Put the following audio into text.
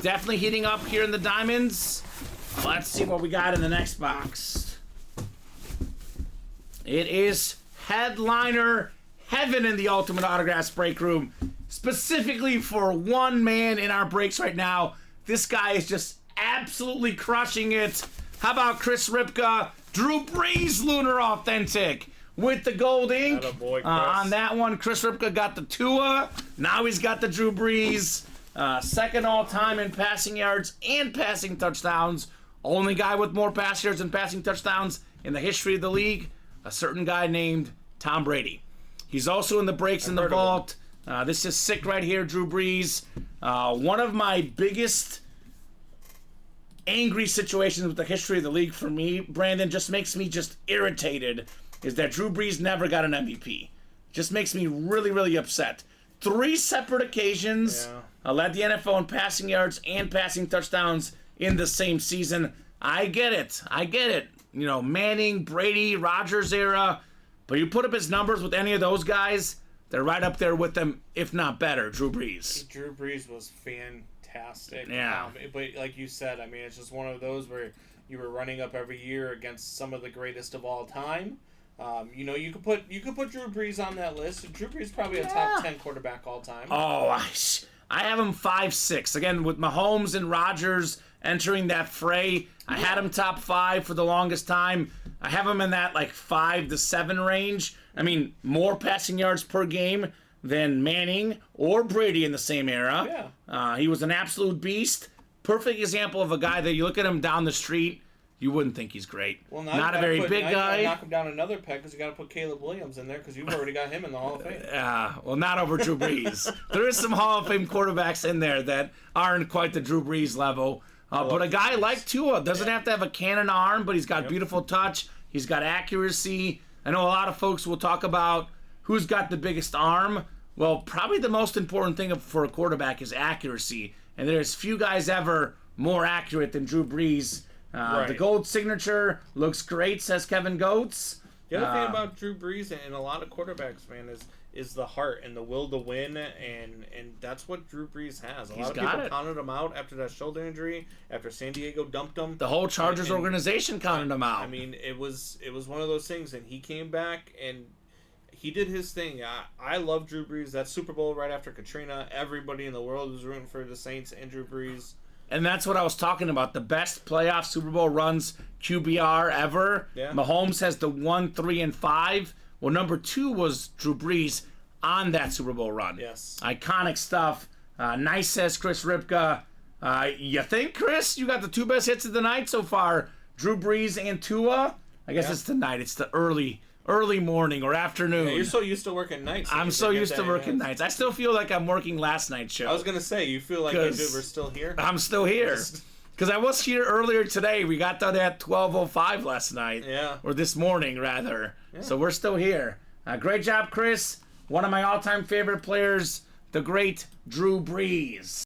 definitely heating up here in the Diamonds. Let's see what we got in the next box. It is headliner heaven in the Ultimate Autographs break room. Specifically for one man in our breaks right now. This guy is just absolutely crushing it. How about Chris Ripka? Drew Brees Lunar Authentic with the gold ink. Attaboy, On that one, Chris Ripka got the Tua. Now he's got the Drew Brees. Second all-time in passing yards and passing touchdowns. Only guy with more pass yards and passing touchdowns in the history of the league. A certain guy named Tom Brady. He's also in the breaks in the vault. This is sick right here, Drew Brees. One of my biggest angry situations with the history of the league for me, Brandon, just makes me just irritated, is that Drew Brees never got an MVP. Just makes me really, really upset. 3 separate occasions led the NFL in passing yards and passing touchdowns in the same season. I get it. You know, Manning, Brady, Rodgers era. But you put up his numbers with any of those guys, they're right up there with them, if not better, Drew Brees. Drew Brees was fantastic. Yeah. But like you said, I mean, it's just one of those where you were running up every year against some of the greatest of all time. You know, you could put Drew Brees on that list. Drew Brees is probably a top 10 quarterback all time. Oh, I have him 5-6. Again, with Mahomes and Rodgers entering that fray, I had him top 5 for the longest time. I have him in that like 5 to 7 range. I mean, more passing yards per game than Manning or Brady in the same era. Yeah. He was an absolute beast. Perfect example of a guy that you look at him down the street, you wouldn't think he's great. Well, not a very big guy. Knock him down another peg because you got to put Caleb Williams in there because you've already got him in the Hall of Fame. Well, not over Drew Brees. There is some Hall of Fame quarterbacks in there that aren't quite the Drew Brees level. But a guy like Tua doesn't have to have a cannon arm, but he's got beautiful touch. He's got accuracy. I know a lot of folks will talk about who's got the biggest arm. Well, probably the most important thing for a quarterback is accuracy. And there's few guys ever more accurate than Drew Brees. The gold signature looks great, says Kevin Goetz. The other thing about Drew Brees and a lot of quarterbacks, man, is the heart and the will to win, and that's what Drew Brees has. A lot of people counted him out after that shoulder injury, after San Diego dumped him. The whole Chargers organization counted him out. I mean, it was one of those things, and he came back and he did his thing. I love Drew Brees. That Super Bowl right after Katrina, everybody in the world was rooting for the Saints and Drew Brees. And that's what I was talking about. The best playoff Super Bowl runs QBR ever. Yeah. Mahomes has the 1, 3, and 5. Well, number 2 was Drew Brees on that Super Bowl run. Yes. Iconic stuff. Nice, says Chris Ripka. You think, Chris, you got the 2 best hits of the night so far? Drew Brees and Tua? I guess it's tonight. It's the early morning or afternoon. Yeah, you're so used to working nights. I'm so used to working nights. I still feel like I'm working last night's show. I was going to say, you feel like we're still here? I'm still here. Because I was here earlier today. We got done at 12:05 last night. Yeah. Or this morning, rather. Yeah. So we're still here. Great job, Chris. One of my all-time favorite players, the great Drew Brees.